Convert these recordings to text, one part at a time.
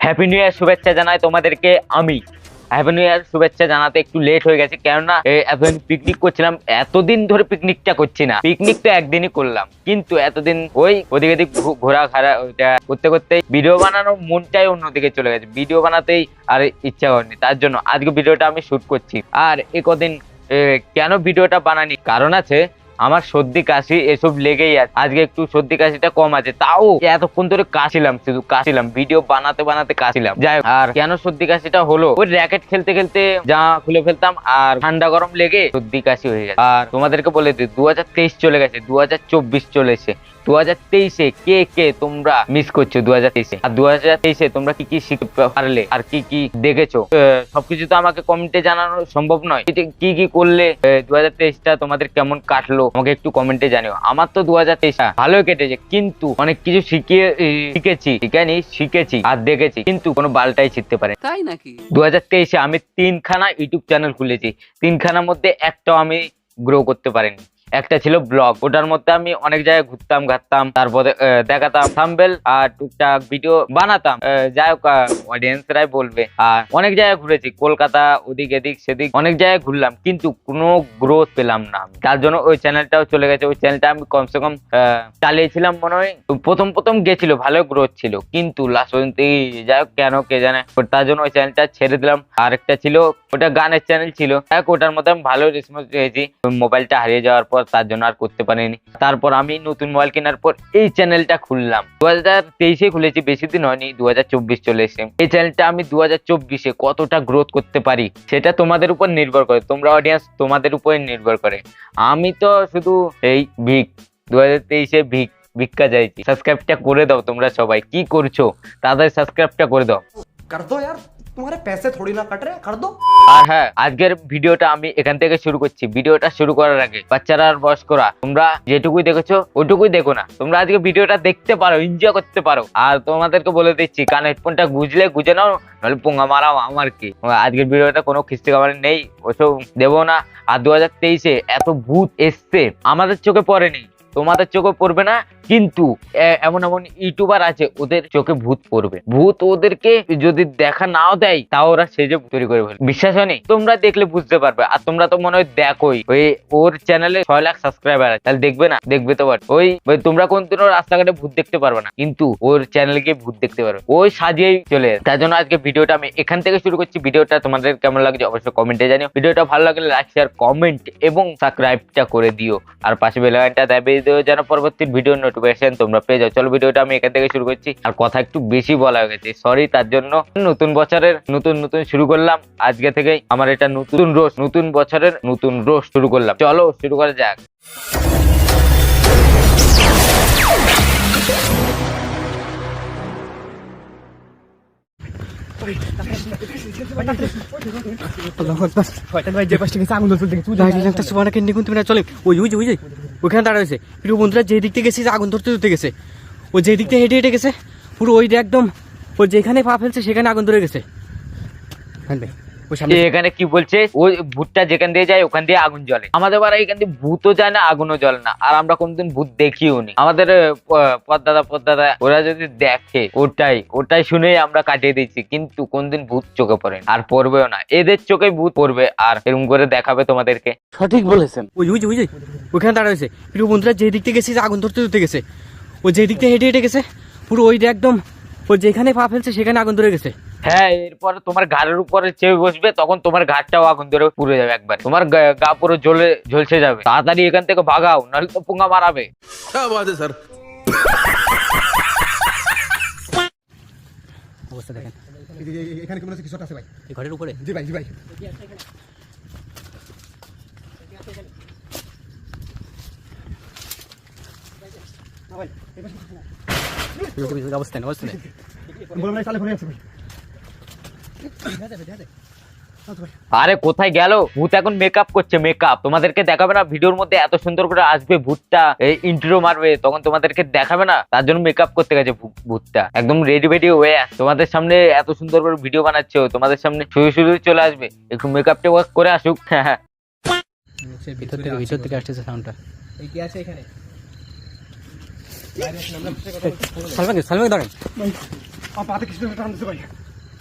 Happy new year শুভেচ্ছা জানাই তোমাদেরকে আমি। হ্যাপি নিউ ইয়ার শুভেচ্ছা জানাতে একটু লেট হয়ে গেছে, কেননা এখন পিকনিক করছিলাম। এতদিন ধরে পিকনিকটা করছি না, পিকনিক তো একদিনই করলাম, কিন্তু এতদিন ওই ওদিকে এদিক ঘোরাঘাড়া ওইটা করতে করতে ভিডিও বানানোর মনটাই অন্যদিকে চলে গেছে, ভিডিও বানাতেই আর ইচ্ছা হয়নি। তার জন্য আজকে ভিডিওটা আমি শুট করছি। আর এ কদিন কেন ভিডিওটা বানানি, কারণ আছে, আমার সর্দি কাশি এসব লেগেই আছে। আজকে একটু সর্দি কাশিটা কম আছে, তাও এতক্ষণ ধরে কাশিলাম, শুধু কাশিলাম, ভিডিও বানাতে বানাতে কাশিলাম। যাই হোক, আর কেন সর্দি কাশিটা হলো, ওই র্যাকেট খেলতে খেলতে জামা খুলে ফেলতাম আর ঠান্ডা গরম লেগে সর্দি কাশি হয়ে গেছে। আর তোমাদেরকে বলে দিই, 2023 চলে গেছে, 2024 চলেছে। 2023-এ কে কে তোমরা মিস করছো 2023-এ, আর 2023-এ তোমরা কি কি শিখতে পারলে আর কি কি দেখেছো, সবকিছু তো আমাকে কমেন্টে জানানো সম্ভব নয়। কি কি করলে 2023টা তোমাদের কেমন কাটলো আমাকে একটু কমেন্টে জানিও। আমার তো 2023 ভালোই কেটেছে, কিন্তু অনেক কিছু শিখেছি আর দেখেছি, কিন্তু কোনো বালটাই শিখতে পারে তাই নাকি। 2023-এ আমি 3খানা ইউটিউব চ্যানেল খুলেছি, 3খানার মধ্যে একটাও আমি গ্রো করতে পারিনি। একটা ছিল ব্লগ, ওটার মধ্যে আমি অনেক জায়গায় ঘুরতাম ঘাটতাম, তারপরে দেখাতাম থাম্বনেল আর টুকটাক ভিডিও বানাতাম। যাই হোক, অডিয়েন্সরাই বলবে। আর অনেক জায়গায় ঘুরেছি, কলকাতা ওদিক এদিক সেদিক অনেক জায়গায় ঘুরলাম, কিন্তু কোনো গ্রোথ পেলাম না। তার জন্য ওই চ্যানেলটাও চলে গেছে। ওই চ্যানেলটা আমি কমসে কম চালিয়েছিলাম মনে হয়, প্রথম গেছিল, ভালো গ্রোথ ছিল, কিন্তু লাস্ট পর্যন্ত যাই হোক কেন কে জানে, তার জন্য ওই চ্যানেলটা ছেড়ে দিলাম। আর একটা ছিল, ওটা গানের চ্যানেল ছিল, ওটার মধ্যে আমি ভালো রেসপন্স পেয়েছি। মোবাইলটা হারিয়ে যাওয়ার পর তার জন্য আর করতে পারিনি। তারপর আমি নতুন মোবাইল কেনার পর এই চ্যানেলটা খুললাম। 2023-এ খুলেছি, বেশি দিন হয়নি, 2024 চলে এসে। এই চ্যানেলটা আমি 2024-এ কতটা গ্রোথ করতে পারি সেটা তোমাদের উপর নির্ভর করে, তোমরা অডিয়েন্স তোমাদের উপর নির্ভর করে। আমি তো শুধু এই 2023-এ ভিক্ষা চাইছি। সাবস্ক্রাইবটা করে দাও তোমরা সবাই, কি করছো তাদের সাবস্ক্রাইবটা করে দাও। कर दो यार, तुम्हारे पैसे थोड़ी ना कट रहे, कर दो। আর হ্যাঁ, আজকের ভিডিওটা আমি এখান থেকে শুরু করছি। ভিডিওটা শুরু করার আগে বাচ্চারা আর বয়স্করা, তোমরা যেটুকুই দেখেছো ওটুকুই দেখো না, তোমরা আজকে ভিডিওটা দেখতে পারো, এনজয় করতে পারো। আর তোমাদেরকে বলে দিচ্ছি, কান হেডফোনটা গুঁজে নাও, নাহলে পোঙা মারাও আমার কি। আজকের ভিডিওটা কোনো খিস্তি খাবার নেই, ওসব দেবো না। আর 2023-এ এত ভূত এসছে, আমাদের চোখে পড়েনি, তোমাদের চোখে পড়বে না, কিন্তু এমন এমন ইউটিউবার আছে ওদের চোখে ভূত পড়বে। ভূত ওদেরকে যদি দেখা নাও দেয়, তাও ওরা সেজে তৈরি করে ফেলবে। বিশ্বাস হয়নি? তোমরা দেখলে বুঝতে পারবে। আর তোমরা তো মনে হয় দেখোই, ওই ওর চ্যানেলে 6 লাখ সাবস্ক্রাইবার আছে, তাহলে দেখবে না? দেখবে তো পার। ওই তোমরা কোনদিনও রাস্তাঘাটে ভূত দেখতে পারবে না, কিন্তু ওর চ্যানেলে গিয়ে ভূত দেখতে পারবে, ওই সাজিয়েই চলে। তার জন্য আজকে ভিডিওটা আমি এখান থেকে শুরু করছি। ভিডিওটা তোমাদের কেমন লাগছে অবশ্যই কমেন্টে জানিও। ভিডিওটা ভালো লাগলে লাইক শেয়ার কমেন্ট এবং সাবস্ক্রাইবটা করে দিও, আর পাশে বেল আইকনটা দাবিয়ে দিও যেন পরবর্তী ভিডিও নোটিফিকেশন তোমরা পেয়ে যাও। চলো ভিডিওটা আমি এখান থেকে শুরু করছি। আর কথা একটু বেশি বলা হয়ে গেছে, সরি তার জন্য। নতুন বছরের নতুন শুরু করলাম আজকে থেকেই, আমার এটা নতুন বছরের নতুন রোজ শুরু করলাম। চলো শুরু করা যাক। ওইখানে দাঁড়া হয়েছে প্রিয় বন্ধুরা, যে দিক থেকে গেছে আগুন ধরতে গেছে, ও যে দিক থেকে হেঁটে গেছে পুরো ওই একদম, ও যেখানে পা ফেলছে সেখানে আগুন ধরে গেছে। এখানে কি বলছে, ওই ভূতটা যেখান দিয়ে যায় ওখান দিয়ে আগুন জ্বলে। আমাদের বাড়ি এখান দিয়ে ভূতও যায় না, আগুনও জ্বলে না, আর আমরা কোনদিন ভূত দেখিও নি। আমাদের পদ্দাদা ওরা যদি দেখে, ওটাই শুনেই আমরা কাটিয়ে দিচ্ছি, কিন্তু কোনদিন ভূত চোখে পড়ে আর পড়বেও না। এদের চোখে ভূত পড়বে আর এরকম করে দেখাবে তোমাদেরকে। সঠিক বলেছেন। ওইখানে দাঁড়া হয়েছে প্রিয় বন্ধুরা, যে দিক থেকে গেছে আগুন ধরতে গেছে, ও যে দিক থেকে হেঁটে গেছে পুরো ওই একদম, ও যেখানে পা ফেলছে সেখানে আগুন ধরে গেছে। হ্যাঁ, এরপরে তোমার ঘাড়ের উপরে চেপে বসবে, তখন তোমার ঘাটটাও আগুন ধরে পুড়ে যাবে একবার, তোমার গা পুরো ঝলসে যাবে। তাড়াতাড়ি এখান থেকে ভাগাও, নাহলে তো পোঙা মারাবে। স্যার অবস্থা দেখেন এখানে কোনো কিছু আছে ভাই, এই ঘরের উপরে। জি ভাই অবস্থা নেই। আরে কোথায় গেল ভূত? এখন মেকআপ করছে, মেকআপ তোমাদেরকে দেখাবে না ভিডিওর মধ্যে। এত সুন্দর করে আসবে ভূতটা, ইন্ট্রো মারবে, তখন তোমাদেরকে দেখাবে না, তার জন্য মেকআপ করতে গেছে ভূতটা। একদম রেডি হয়ে তোমাদের সামনে এত সুন্দর করে ভিডিও বানাচ্ছে, তোমাদের সামনে শুরু চলে আসবে, একটু মেকআপ করে আসুক। হ্যাঁ, ভিতর থেকে আসতেছে সাউন্ডটা। এই কি আছে এখানে? সালমান দাঁড়ান। आप आते किसी टान से भाई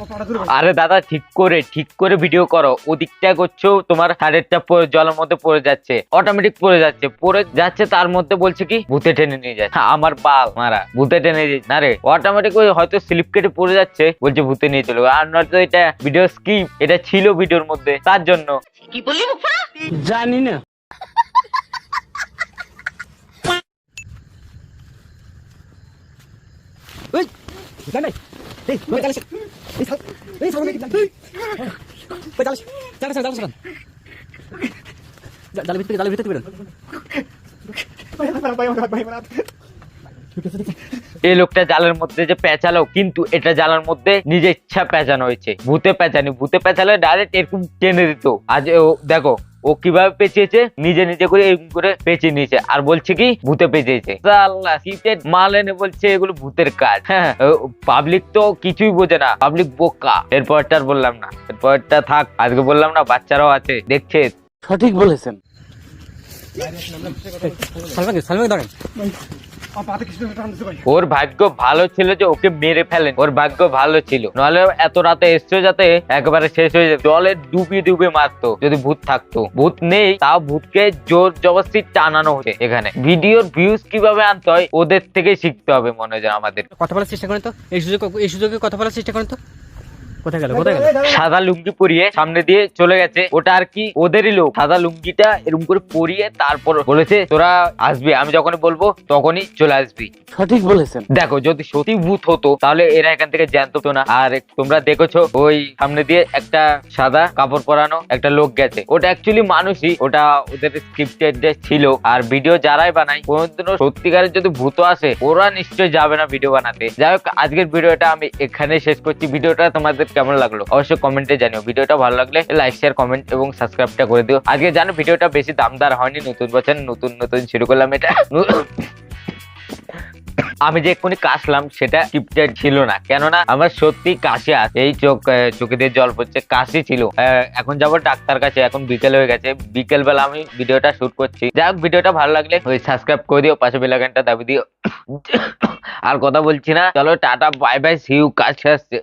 आप आड़ा दूर भाई আরে দাদা ঠিক করে ভিডিও করো, ওদিকটা করছো তোমার সাইডেরটা জলের মধ্যে পড়ে যাচ্ছে, অটোমেটিক পড়ে যাচ্ছে তার মধ্যে বলছে কি ভূতে টেনে নিয়ে যাচ্ছে। আমার বাল মারা ভূতে টেনে নিয়ে না রে, অটোমেটিক ওই হয়তো স্লিপ কেটে পড়ে যাচ্ছে বলছে ভূতে নিয়ে চলে আর নয়তো এটা ভিডিও স্কিপ, এটা ছিল ভিডিওর মধ্যে তার জন্য। জানি না। ওই জানাই এই ওই চালিস এই সামনে কি ওই চালিস চালিস জালের ভিতরে বেরোন। भाई भाई भाई এই লোকটা জালের মধ্যে যে পেঁচালো, কিন্তু এটা জালের মধ্যে নিজে ইচ্ছা পেঁচানো হয়েছে, ভূতে পেঁচালে ডাইরেক্ট এরকম টেনে দিত। আজ দেখো ও কিভাবে পেঁচিয়েছে, নিজে করে এরকম করে পেঁচিয়ে নিয়েছে আর বলছে কি ভূতে পেঁচিয়েছে। আল্লাহ শীতের মাল এনে বলছে এগুলো ভূতের কাজ। হ্যাঁ পাবলিক তো কিছুই বোঝে না, পাবলিক বোকা। এরপরটা আর বললাম না, এরপরটা থাক, আজকে বললাম না বাচ্চারাও আছে দেখছে। সঠিক বলেছেন। সালমান দাঁড়ান। आप आते किसी टान से भाई ওর ভাগ্য ভালো ছিল যে ওকে মেরে ফেলেন, ওর ভাগ্য ভালো ছিল, নাহলে এত রাতে এসছো যাতে একেবারে শেষ হয়ে যেত। জলে ডুবিয়ে মারতো যদি ভূত থাকতো। ভূত নেই তাও ভূতকে জোর জবরদস্তি টানানো হচ্ছে। এখানে ভিডিওর ভিউজ কিভাবে আনতে হয় ওদের থেকে শিখতে হবে মনে হয় আমাদের। কথা বলার চেষ্টা করেন তো, এই সুযোগে কথা বলার চেষ্টা করেন তো। কোথায় গেল? সাদা লুঙ্গি পরিয়ে সামনে দিয়ে চলে গেছে, ওটা আর কি ওদেরই লোক। সাদা লুঙ্গিটা এরকম করে পরিয়ে তারপর বলেছে তোরা আসবি, আমি যখন বলবো তখনই চলে আসবি। সঠিক বলেছেন। দেখো যদি সত্যি ভূত হতো তাহলে এরা এখান থেকে জানতো তো না। আর তোমরা দেখেছো ওই সামনে দিয়ে একটা সাদা কাপড় পরানো একটা লোক গেছে, ওটা অ্যাকচুয়ালি মানুষই, ওটা ওদের স্ক্রিপ্টেড ছিল। আর ভিডিও যারাই বানায় কোনোদিনও সত্যিকারের যদি ভূত আসে ওরা নিশ্চয়ই যাবে না ভিডিও বানাতে। যাই হোক আজকের ভিডিওটা আমি এখানে শেষ করছি। ভিডিওটা তোমাদের কেমন লাগলো অবশ্যই কমেন্টে জানিও। ভিডিওটা ভালো লাগলে লাইক শেয়ার কমেন্ট এবং সাবস্ক্রাইবটা করে দিও। আজকে জানো ভিডিওটা বেশি দামদার হয়নি, নতুন বছর নতুন শুরু করলাম এটা। আমি যে এক্ষুনি কাশলাম সেটা স্ক্রিপ্টেড ছিল না, কেননা আমার সত্যি কাশি আছে, এই চোখে দিয়ে জল পড়ছে, কাশি ছিল। এখন যাবো ডাক্তার কাছে, এখন বিকেল হয়ে গেছে, বিকেল বেলা আমি ভিডিওটা শুট করছি। যাই হোক ভিডিওটা ভালো লাগলে ওই সাবস্ক্রাইব করে দিও, পাশে বেল আইকনটা দাবি দিও। আর কথা বলছি না, চলো টাটা বাই বাই, সি ইউ, কাছে আসছে।